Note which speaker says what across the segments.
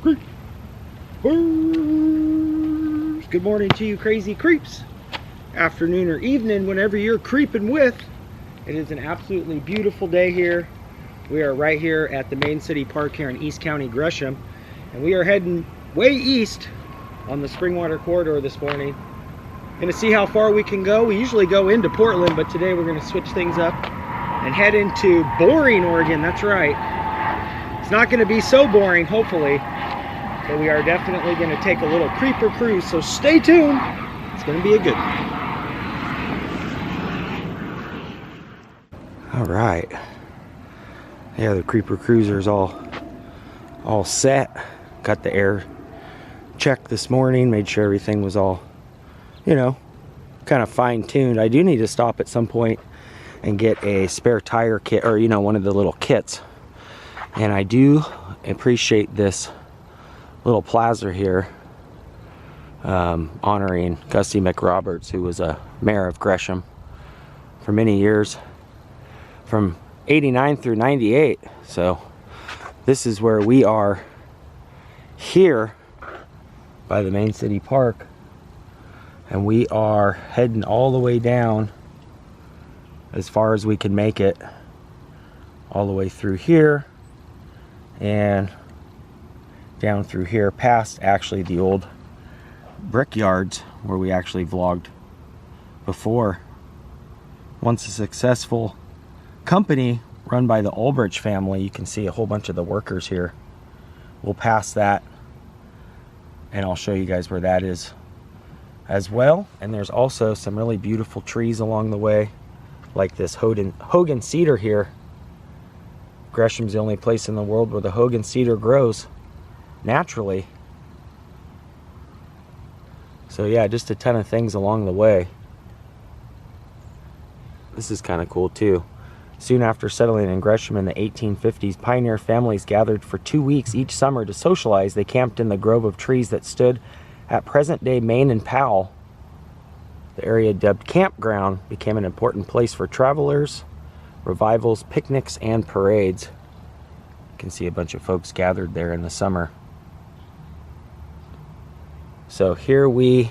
Speaker 1: Creepers. Good morning to you crazy creeps. Afternoon or evening, whenever you're creeping with. It is an absolutely beautiful day here. We are right here at the main city park here in East County, Gresham. And we are heading way east on the Springwater corridor this morning. Gonna see how far we can go. We usually go into Portland, but today we're gonna switch things up and head into boring Oregon. That's right. It's not gonna be so boring, hopefully. But we are definitely gonna take a little creeper cruise, so stay tuned. It's gonna be a good one. All right. Yeah, the creeper cruiser is all set. Got the air checked this morning, made sure everything was all, you know, kind of fine-tuned. I do need to stop at some point and get a spare tire kit, or, you know, one of the little kits. And I do appreciate this little plaza here, honoring Gussie McRoberts, who was a mayor of Gresham for many years, from 89 through 98. So this is where we are here by the main city park, and we are heading all the way down as far as we can make it, all the way through here and down through here, past actually the old brickyards where we actually vlogged before. Once a successful company run by the Ulbrich family. You can see a whole bunch of the workers here. We'll pass that and I'll show you guys where that is as well. And there's also some really beautiful trees along the way, like this Hogan cedar here. Gresham's the only place in the world where the Hogan cedar grows naturally. So yeah, just a ton of things along the way. This is kind of cool too. Soon after settling in Gresham in the 1850s, pioneer families gathered for 2 weeks each summer to socialize. They camped in the grove of trees that stood at present-day Maine and Powell. The area, dubbed Campground, became an important place for travelers, revivals, picnics, and parades. You can see a bunch of folks gathered there in the summer. So here we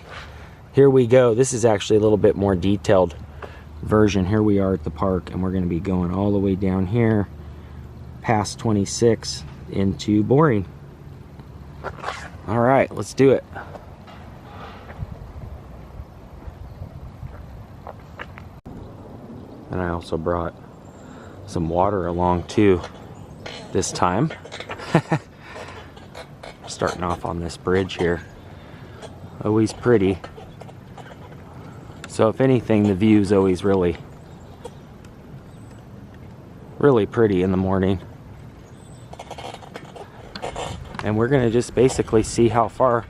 Speaker 1: go. This is actually a little bit more detailed version. Here we are at the park, and we're going to be going all the way down here past 26 into Boring. All right, let's do it. And I also brought some water along too this time. Starting off on this bridge here. Always pretty. So if anything, the view is always really pretty in the morning. And we're gonna just basically see how far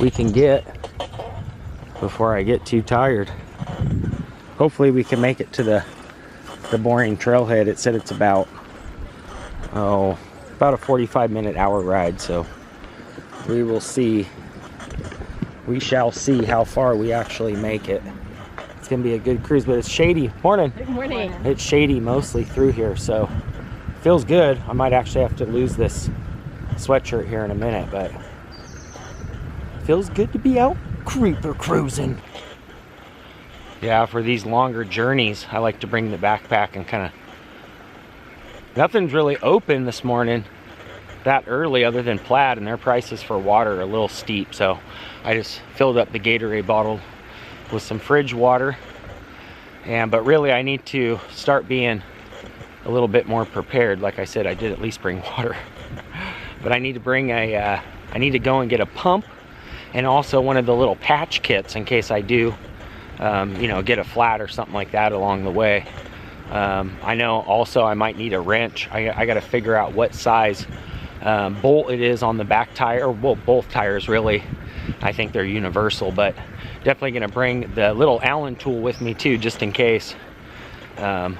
Speaker 1: we can get before I get too tired. Hopefully we can make it to the Boring trailhead. It said it's about a 45-minute hour ride, so we will see. We shall see how far we actually make it. It's gonna be a good cruise, but it's shady. Morning.
Speaker 2: Good morning.
Speaker 1: It's shady mostly through here, so feels good. I might actually have to lose this sweatshirt here in a minute, but feels good to be out creeper cruising. Yeah, for these longer journeys, I like to bring the backpack and kind of, nothing's really open this morning that early other than Plaid, and their prices for water are a little steep, so I just filled up the Gatorade bottle with some fridge water. But really I need to start being a little bit more prepared. Like I said, I did at least bring water. But I need to bring I need to go and get a pump, and also one of the little patch kits in case I do you know, get a flat or something like that along the way. I know also I might need a wrench. I got to figure out what size bolt it is on the back tire, well, both tires really. I think they're universal, but definitely gonna bring the little Allen tool with me too, just in case I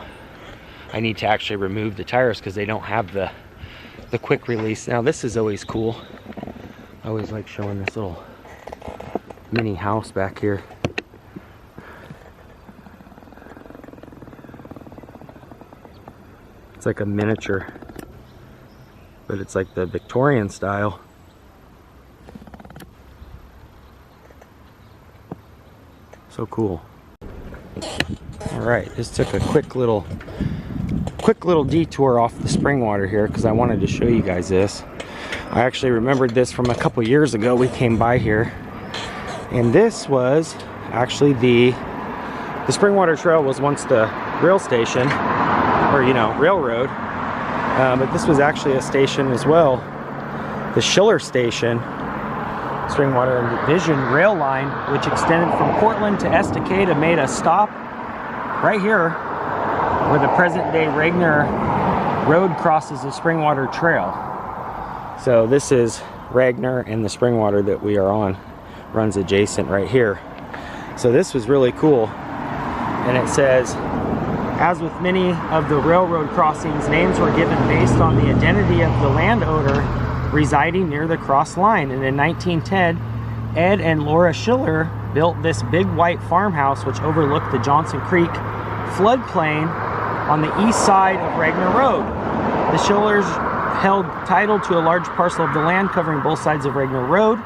Speaker 1: need to actually remove the tires, because they don't have the quick release. Now this is always cool. I always like showing this little mini house back here. It's like a miniature, but it's like the Victorian style. So cool. All right, just took a quick little detour off the spring water here because I wanted to show you guys this. I actually remembered this from a couple years ago. We came by here, and this was actually the Springwater Trail was once the rail station, or railroad, but this was actually a station as well, the Schiller Station, Springwater and Division rail line, which extended from Portland to Estacada, made a stop right here where the present-day Regner Road crosses the Springwater Trail. So this is Regner, and the Springwater that we are on runs adjacent right here. So this was really cool. And it says, as with many of the railroad crossings, names were given based on the identity of the landowner residing near the cross line. And in 1910, Ed and Laura Schiller built this big white farmhouse which overlooked the Johnson Creek floodplain on the east side of Regner Road. The Schillers held title to a large parcel of the land covering both sides of Regner Road.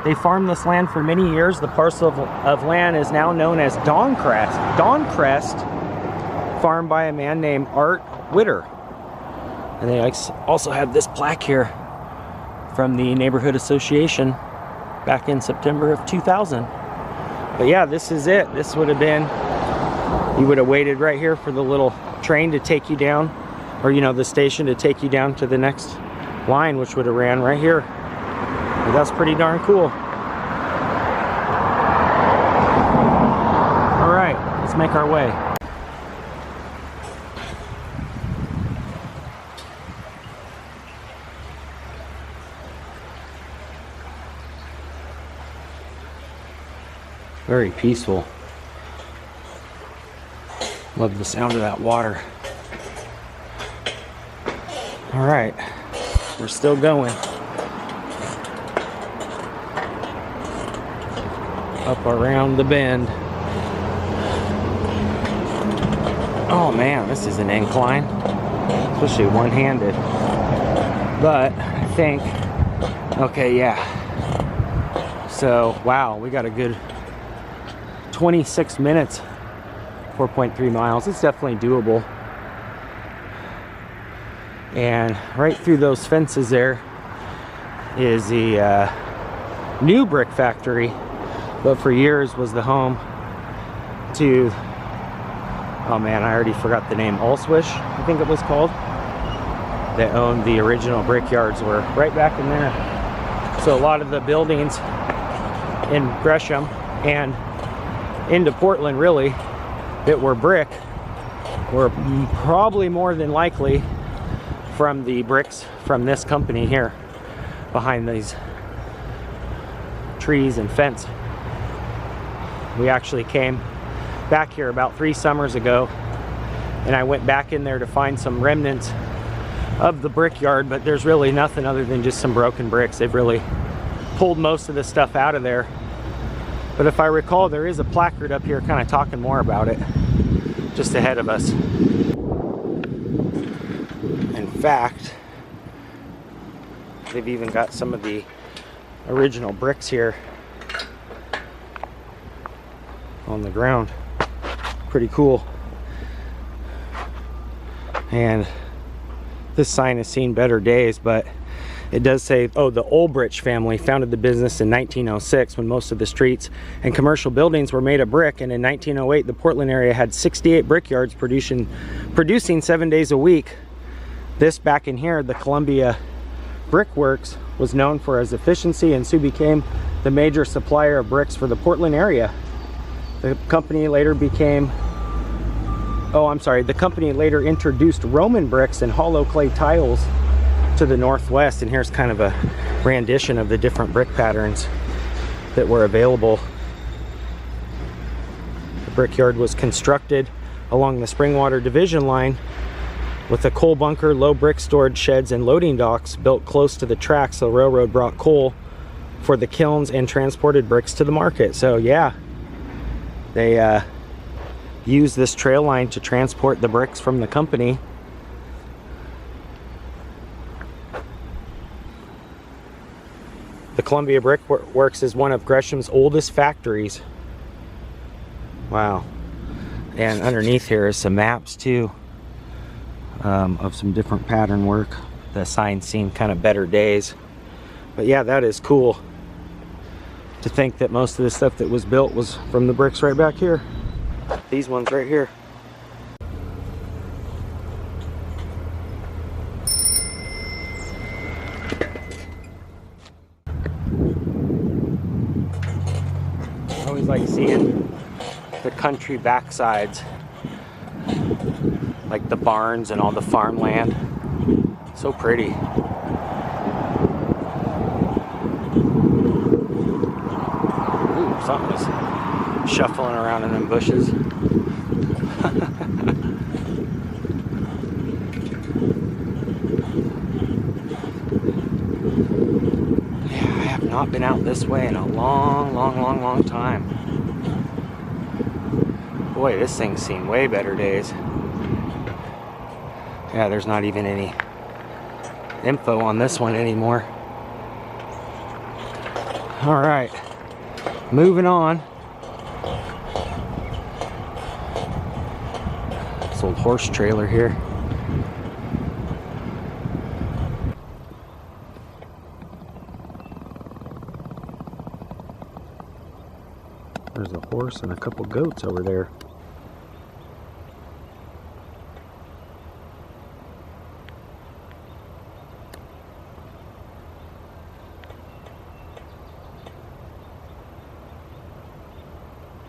Speaker 1: They farmed this land for many years. The parcel of land is now known as Dawn-Crest, farmed by a man named Art Witter. And they also have this plaque here from the Neighborhood Association back in September of 2000. But yeah, this is it. This would have been, you would have waited right here for the little train to take you down, or the station to take you down to the next line, which would have ran right here. But that's pretty darn cool. All right, let's make our way. Very peaceful. Love the sound of that water. All right, we're still going. Up around the bend. Oh man, this is an incline, especially one-handed. But I think, okay, yeah. So, wow, we got a good 26 minutes, 4.3 miles. It's definitely doable. And right through those fences there is the new brick factory, but for years was the home to, oh man, I already forgot the name, Allswish, I think it was called. They owned the original brickyards, were right back in there. So a lot of the buildings in Gresham and into Portland really that were brick were probably more than likely from the bricks from this company here behind these trees and fence. We actually came back here about 3 summers ago, and I went back in there to find some remnants of the brickyard, but there's really nothing other than just some broken bricks. They've really pulled most of the stuff out of there. But if I recall, there is a placard up here kind of talking more about it just ahead of us. In fact, they've even got some of the original bricks here on the ground. Pretty cool. And this sign has seen better days, but it does say, oh, the Ulbrich family founded the business in 1906 when most of the streets and commercial buildings were made of brick, and in 1908 the Portland area had 68 brickyards producing 7 days a week. This back in here, the Columbia Brickworks, was known for its efficiency and soon became the major supplier of bricks for the Portland area. The company later introduced Roman bricks and hollow clay tiles to the northwest, and here's kind of a rendition of the different brick patterns that were available. The brickyard was constructed along the Springwater Division line with a coal bunker, low brick storage sheds, and loading docks built close to the tracks. So the railroad brought coal for the kilns and transported bricks to the market. So yeah, they used this trail line to transport the bricks from the company. The Columbia Brickworks is one of Gresham's oldest factories. Wow. And underneath here is some maps too, of some different pattern work. The signs seem kind of better days. But yeah, that is cool to think that most of the stuff that was built was from the bricks right back here. These ones right here. I always like seeing the country backsides, like the barns and all the farmland. So pretty. Ooh, something's shuffling around in them bushes. Yeah, I have not been out this way in a long time. Boy, this thing's seen way better days. Yeah, there's not even any info on this one anymore. All right, moving on. This old horse trailer here. There's a horse and a couple goats over there.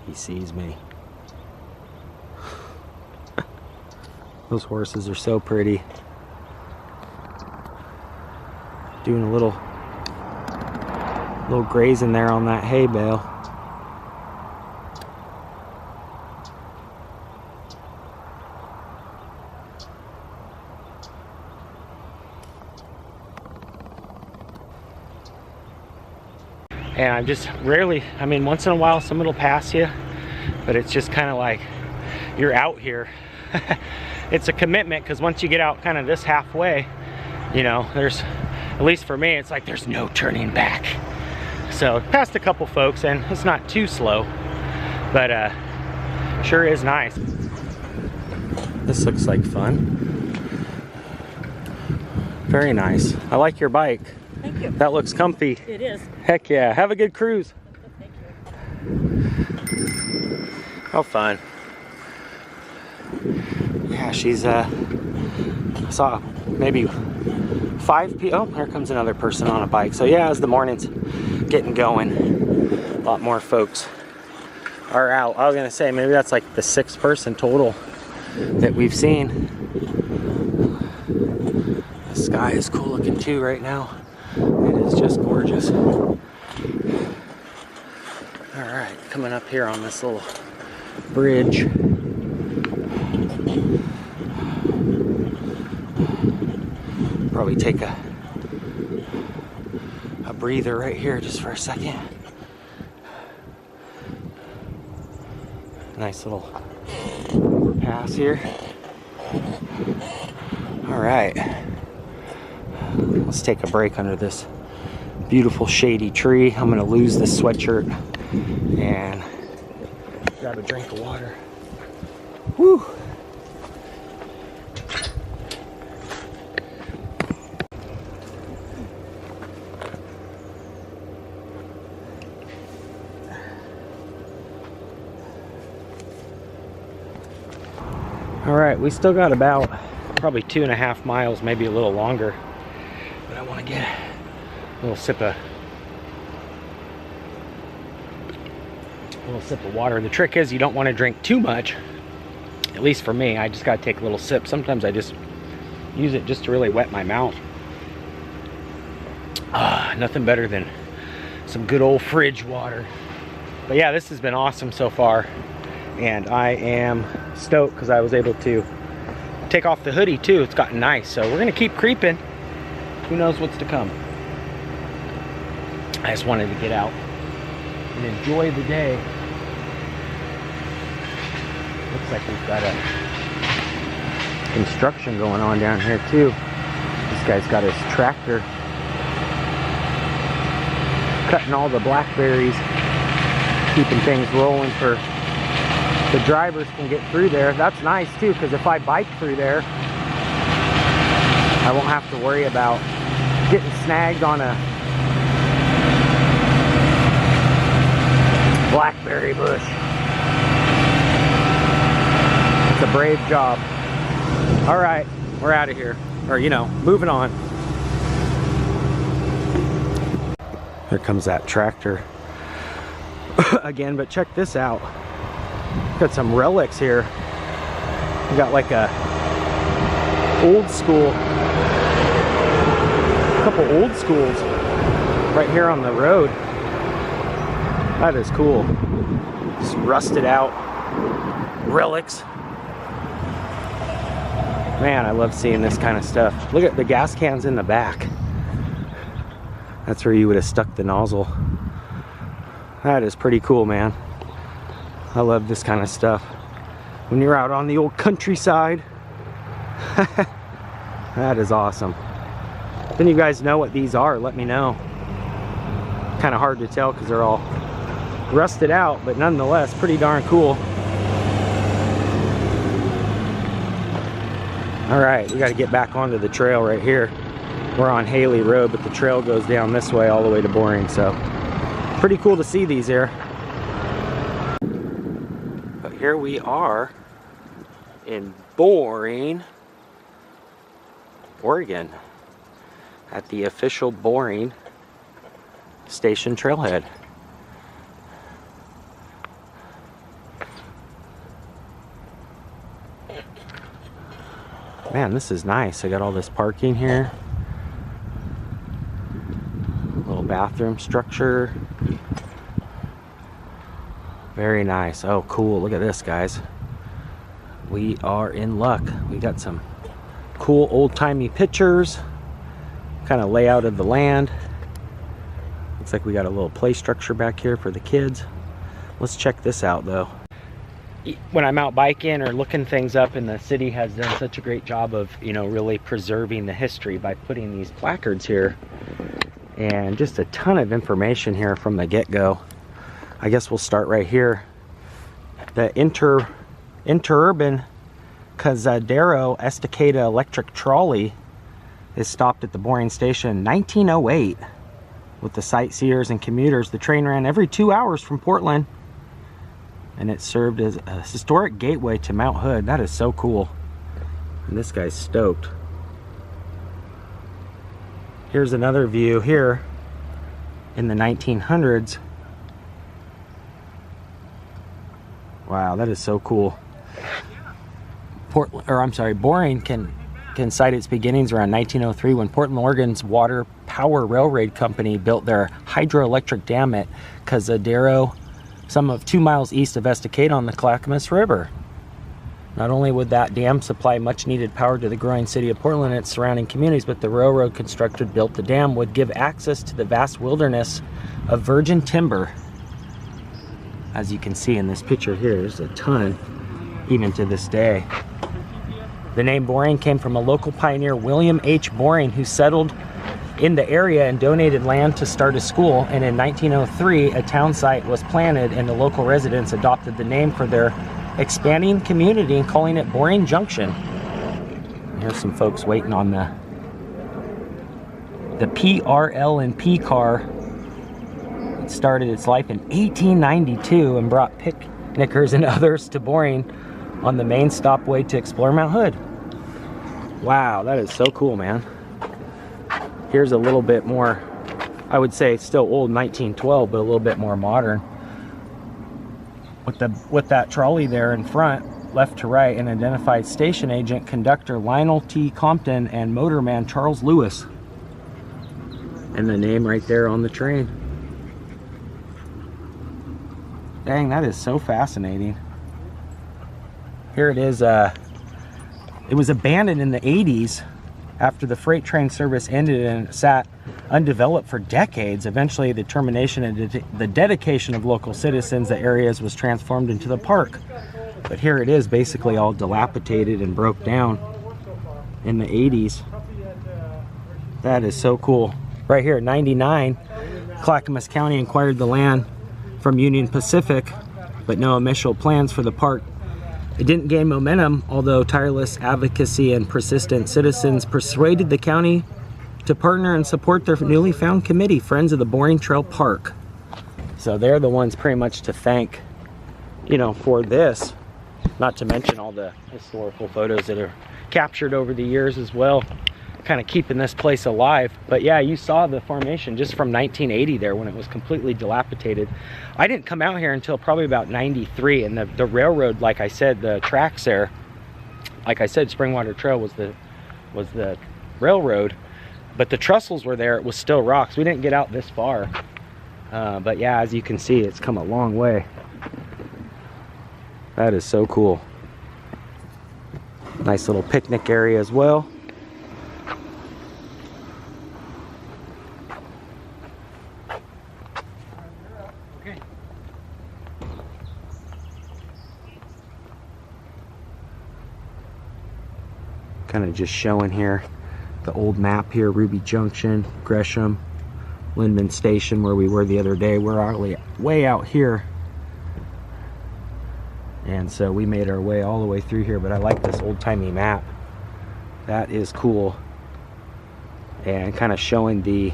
Speaker 1: He sees me. Those horses are so pretty. Doing a little grazing there on that hay bale. And I'm just rarely, I mean, once in a while someone will pass you, but it's just kind of like you're out here. It's a commitment, because once you get out kind of this halfway, you know, there's, at least for me, it's like there's no turning back. So passed a couple folks and it's not too slow, but sure is nice. This looks like fun. Very nice. I like your bike.
Speaker 2: Thank you.
Speaker 1: That looks comfy.
Speaker 2: It is.
Speaker 1: Heck yeah. Have a good cruise.
Speaker 2: Thank you.
Speaker 1: How fun. Yeah, she's I saw maybe 5 people. Oh, here comes another person on a bike. So yeah, as the morning's getting going, a lot more folks are out. I was gonna say maybe that's like the 6th person total that we've seen. The sky is cool looking too right now. It is just gorgeous. All right, coming up here on this little bridge. Probably take a breather right here just for a second. Nice little overpass here. All right, let's take a break under this beautiful shady tree. I'm gonna lose this sweatshirt and grab a drink of water. Woo! All right, we still got about probably 2.5 miles, maybe a little longer, but I want to get a little sip of water. The trick is you don't want to drink too much. At least for me, I just got to take a little sip. Sometimes I just use it just to really wet my mouth. Nothing better than some good old fridge water. But yeah, this has been awesome so far. And I am stoked because I was able to take off the hoodie too. It's gotten nice. So we're going to keep creeping. Who knows what's to come. I just wanted to get out and enjoy the day. Looks like we've got a construction going on down here too. This guy's got his tractor cutting all the blackberries, keeping things rolling for the drivers can get through there. That's nice too, because if I bike through there, I won't have to worry about getting snagged on a blackberry bush. It's a brave job. All right, we're out of here. Or, you know, moving on. Here comes that tractor again, but check this out. Got some relics here. We got like a old school, a couple old schools right here on the road. That is cool. Just rusted out relics. Man, I love seeing this kind of stuff. Look at the gas cans in the back. That's where you would have stuck the nozzle. That is pretty cool, man. I love this kind of stuff. When you're out on the old countryside. That is awesome. Then you guys know what these are, let me know. Kind of hard to tell because they're all rusted out, but nonetheless pretty darn cool. All right, we got to get back onto the trail right here. We're on Haley Road, but the trail goes down this way all the way to Boring, so pretty cool to see these here. But here we are in Boring, Oregon, at the official Boring Station trailhead. Man, this is nice. I got all this parking here. Little bathroom structure. Very nice. Oh, cool. Look at this, guys. We are in luck. We got some cool old-timey pictures. Kind of layout of the land. Looks like we got a little play structure back here for the kids. Let's check this out, though. When I'm out biking or looking things up, and the city has done such a great job of, you know, really preserving the history by putting these placards here, and just a ton of information here from the get-go. I guess we'll start right here. The interurban Cazadero Estacada electric trolley is stopped at the Boring station in 1908 with the sightseers and commuters. The train ran every 2 hours from Portland, and it served as a historic gateway to Mount Hood. That is so cool. And this guy's stoked. Here's another view here in the 1900s. Wow, that is so cool. Boring can cite its beginnings around 1903 when Portland, Oregon's Water Power Railroad Company built their hydroelectric dam at Cazadero, some of 2 miles east of Estacada on the Clackamas River. Not only would that dam supply much needed power to the growing city of Portland and its surrounding communities, but the railroad constructed built the dam would give access to the vast wilderness of virgin timber. As you can see in this picture here, there's a ton, even to this day. The name Boring came from a local pioneer, William H. Boring, who settled in the area and donated land to start a school. And in 1903, a town site was planted, and the local residents adopted the name for their expanding community and calling it Boring Junction. Here's some folks waiting on the PRL&P car. It started its life in 1892 and brought picnickers and others to Boring on the main stopway to explore Mount Hood. Wow, that is so cool, man. Here's a little bit more, I would say still old 1912, but a little bit more modern. With that trolley there in front, left to right, and identified station agent, conductor Lionel T. Compton, and motorman Charles Lewis. And the name right there on the train. Dang, that is so fascinating. Here it is. It was abandoned in the 80s after the freight train service ended and sat undeveloped for decades. Eventually, the termination and the dedication of local citizens, the areas was transformed into the park. But here it is, basically all dilapidated and broke down in the 80s. That is so cool. Right here, 99, Clackamas County acquired the land from Union Pacific but no initial plans for the park. It didn't gain momentum, although tireless advocacy and persistent citizens persuaded the county to partner and support their newly found committee, Friends of the Boring Trail Park. So they're the ones pretty much to thank, you know, for this. Not to mention all the historical photos that are captured over the years as well, kind of keeping this place alive. But yeah, you saw the formation just from 1980 there when it was completely dilapidated. I didn't come out here until probably about 93, and the railroad, like I said, the tracks there, like I said, Springwater Trail was the railroad, but the trestles were there. It was still rocks. We didn't get out this far, but yeah, as you can see, it's come a long way. That is so cool. Nice little picnic area as well. Okay. Kind of just showing here the old map here, Ruby Junction, Gresham, Lindman Station, where we were the other day. We're way out here. And so we made our way all the way through here, but I like this old-timey map. That is cool. And kind of showing the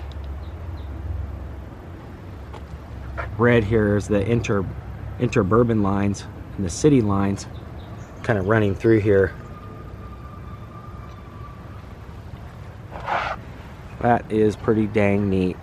Speaker 1: red here is the interbourbon lines and the city lines kind of running through here. That is pretty dang neat.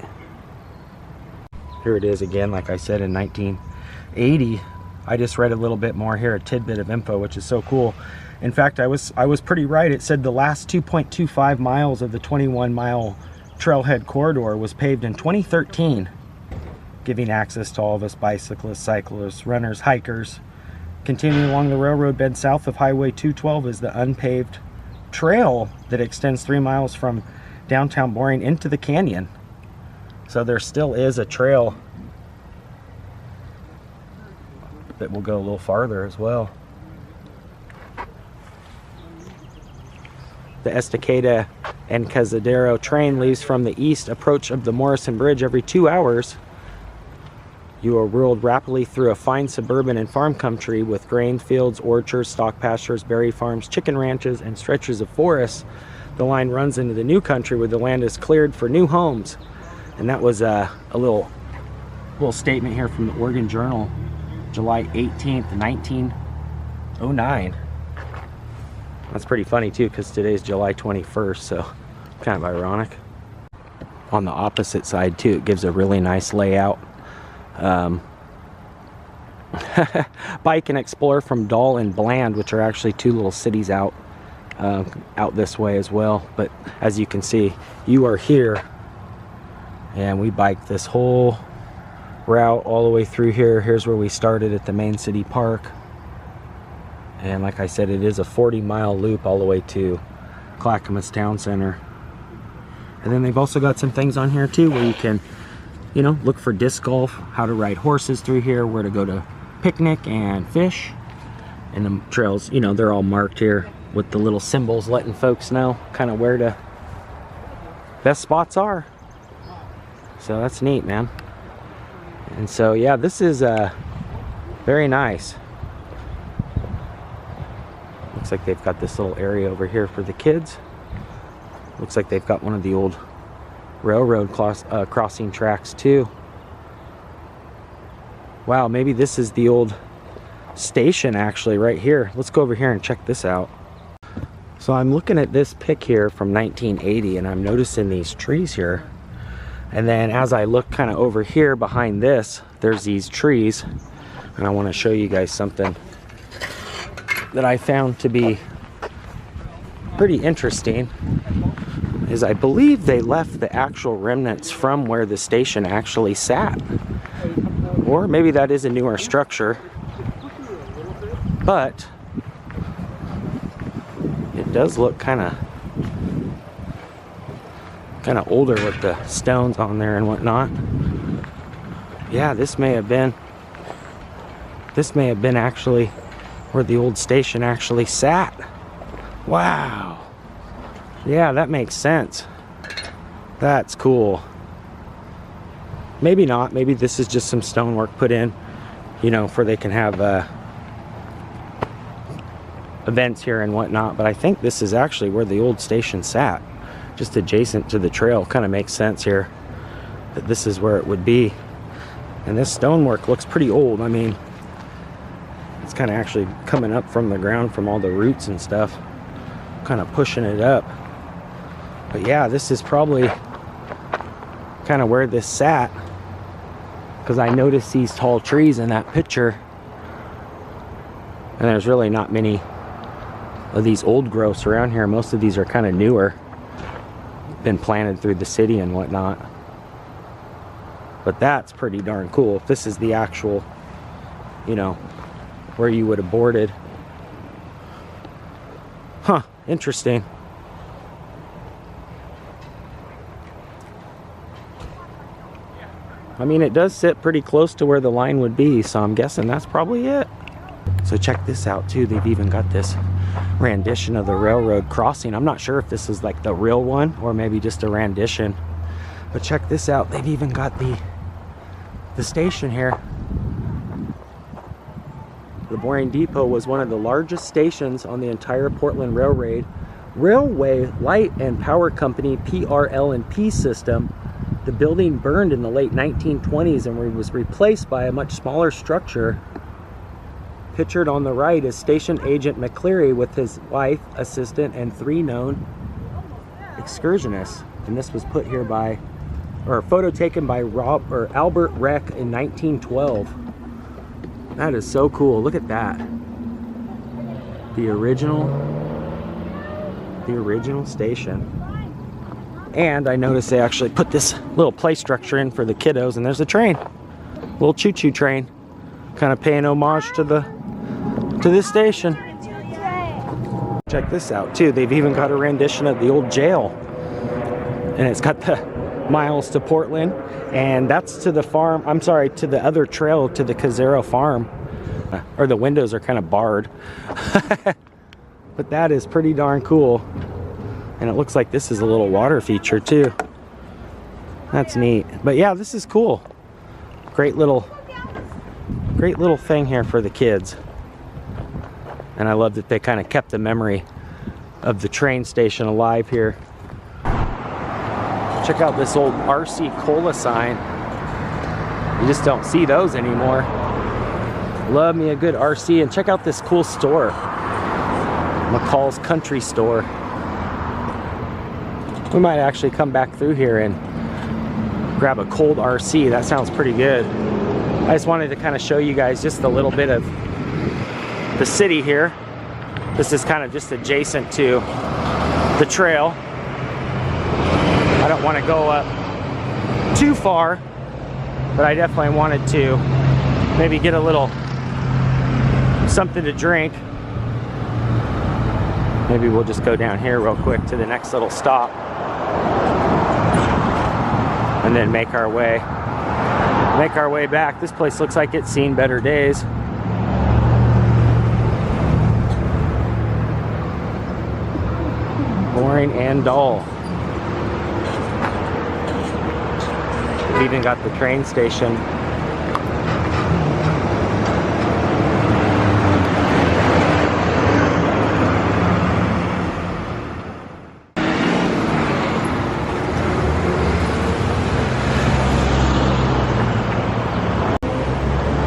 Speaker 1: Here it is again, like I said, in 1980. I just read a little bit more here, a tidbit of info, which is so cool. In fact, I was pretty right. It said the last 2.25 miles of the 21-mile trailhead corridor was paved in 2013, giving access to all of us bicyclists, cyclists, runners, hikers. Continuing along the railroad bed south of Highway 212 is the unpaved trail that extends 3 miles from downtown Boring into the canyon. So there still is a trail that will go a little farther as well. The Estacada and Cazadero train leaves from the east approach of the Morrison Bridge every 2 hours. You are whirled rapidly through a fine suburban and farm country with grain fields, orchards, stock pastures, berry farms, chicken ranches, and stretches of forests. The line runs into the new country where the land is cleared for new homes. And that was a little statement here from the Oregon Journal, July 18th, 1909. That's pretty funny too, because today's July 21st, so kind of ironic. On the opposite side too, it gives a really nice layout. Bike and explore from Dahl and Bland, which are actually two little cities out this way as well. But as you can see, you are here, and we biked this whole route all the way through here. Here's where we started at the main city park, and like I said, it is a 40-mile loop all the way to Clackamas Town Center. And then they've also got some things on here too where you can, you know, look for disc golf, how to ride horses through here, where to go to picnic and fish. And the trails, you know, they're all marked here with the little symbols letting folks know kind of where the best spots are. So that's neat, man. And so yeah, this is very nice. Looks like they've got this little area over here for the kids. Looks like they've got one of the old railroad crossing tracks too. Wow, maybe this is the old station actually right here. Let's go over here and check this out. So I'm looking at this pic here from 1980, and I'm noticing these trees here. And then as I look kind of over here behind this, there's these trees. And I want to show you guys something that I found to be pretty interesting. Is I believe they left the actual remnants from where the station actually sat. Or maybe that is a newer structure. But it does look kind of older with the stones on there and whatnot. Yeah, this may have been actually where the old station actually sat. Wow. Yeah, that makes sense. That's cool. Maybe not. Maybe this is just some stonework put in you know, for they can have events here and whatnot. But I think this is actually where the old station sat, just adjacent to the trail. Kind of makes sense here that this is where it would be. And this stonework looks pretty old. I mean, it's kind of actually coming up from the ground from all the roots and stuff, kind of pushing it up. But yeah, this is probably kind of where this sat, because I noticed these tall trees in that picture, and there's really not many of these old growths around here. Most of these are kind of newer, been planted through the city and whatnot. But that's pretty darn cool. If this is the actual, you know, where you would have boarded. Huh, interesting. I mean, it does sit pretty close to where the line would be, so I'm guessing that's probably it. So check this out too. They've even got this rendition of the railroad crossing. I'm not sure if this is like the real one or maybe just a rendition. But check this out. They've even got the station here. The Boring Depot was one of the largest stations on the entire Portland Railway Light and Power Company PRL&P system. The building burned in the late 1920s and was replaced by a much smaller structure. Pictured on the right is Station Agent McCleary with his wife, assistant, and 3 known excursionists. And this was put here by, or a photo taken by Albert Reck in 1912. That is so cool. Look at that. The original station. And I noticed they actually put this little play structure in for the kiddos, and there's a train, little choo-choo train, kind of paying homage to this station. Check this out too. They've even got a rendition of the old jail, and it's got the miles to Portland, and that's to the farm. I'm sorry, to the other trail to the Casero farm. Or the windows are kind of barred. But that is pretty darn cool. And it looks like this is a little water feature too. That's neat. But yeah, this is cool. Great little thing here for the kids. And I love that they kind of kept the memory of the train station alive here. Check out this old RC Cola sign. You just don't see those anymore. Love me a good RC. And check out this cool store, McCall's Country Store. We might actually come back through here and grab a cold RC. That sounds pretty good. I just wanted to kind of show you guys just a little bit of the city here. This is kind of just adjacent to the trail. I don't want to go up too far, but I definitely wanted to maybe get a little something to drink. Maybe we'll just go down here real quick to the next little stop and then make our way back. This place looks like it's seen better days. Boring and dull. We've even got the train station.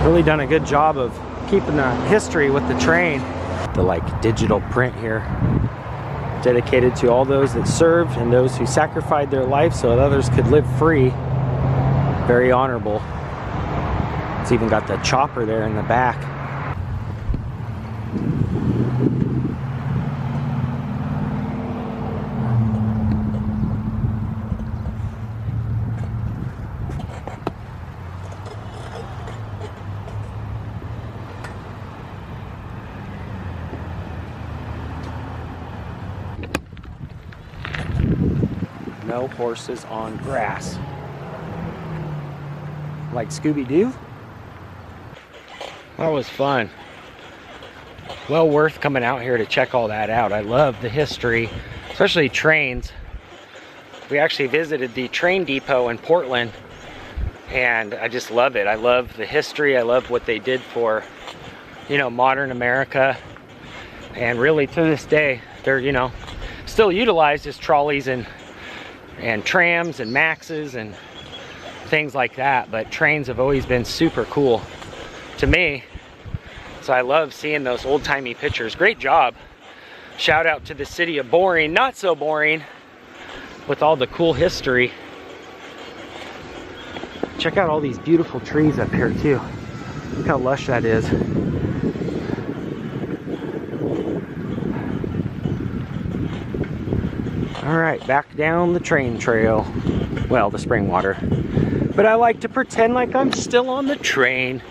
Speaker 1: Really done a good job of keeping the history with the train. The like digital print here, dedicated to all those that served and those who sacrificed their life so that others could live free. Very honorable. It's even got the chopper there in the back. No horses on grass. Like Scooby-Doo? That was fun. Well worth coming out here to check all that out. I love the history, especially trains. We actually visited the train depot in Portland And I just love it. I love the history. I love what they did for, you know, modern America. And really, to this day, they're, you know, still utilized as trolleys and trams and maxes and things like that. But trains have always been super cool to me. So I love seeing those old-timey pictures. Great job. Shout out to the city of Boring, not so boring, with all the cool history. Check out all these beautiful trees up here too. Look how lush that is. All right, back down the train trail. Well, the spring water. But I like to pretend like I'm still on the train.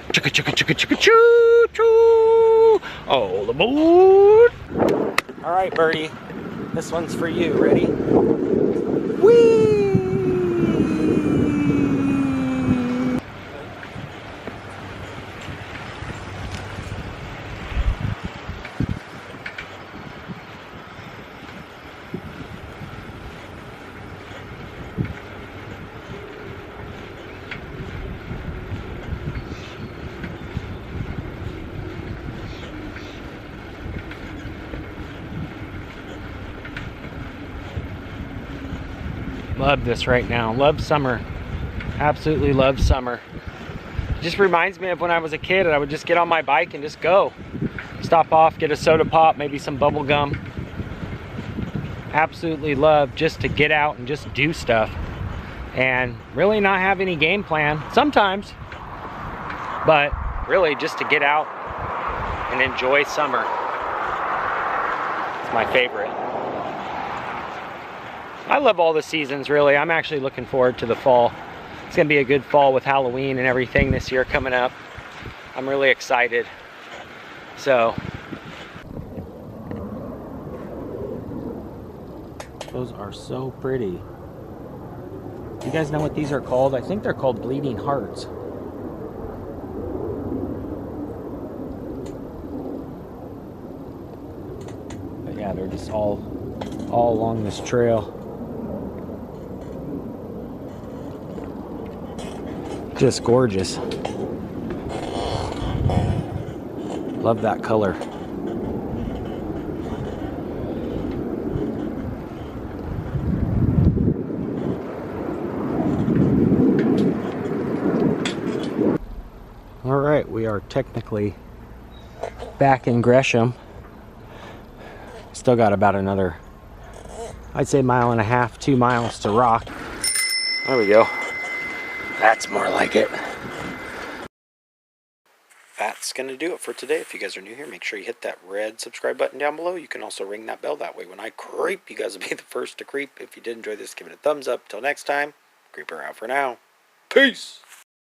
Speaker 1: Chicka chicka chicka chicka choo choo. All aboard. All right, birdie. This one's for you. Ready? Whee! Love this right now. Love summer. Absolutely love summer. It just reminds me of when I was a kid and I would just get on my bike and just go. Stop off, get a soda pop, maybe some bubble gum. Absolutely love just to get out and just do stuff. And really not have any game plan. Sometimes. But really just to get out and enjoy summer. It's my favorite. I love all the seasons, really. I'm actually looking forward to the fall. It's gonna be a good fall with Halloween and everything this year coming up. I'm really excited. So, those are so pretty. You guys know what these are called? I think they're called bleeding hearts. But yeah, they're just all along this trail. Just gorgeous. Love that color. All right, we are technically back in Gresham. Still got about another, I'd say, 1.5 miles, 2 miles to rock. There we go. That's more like it. That's going to do it for today. If you guys are new here, make sure you hit that red subscribe button down below. You can also ring that bell. That way when I creep, you guys will be the first to creep. If you did enjoy this, give it a thumbs up. Till next time, Kreeper out for now. Peace!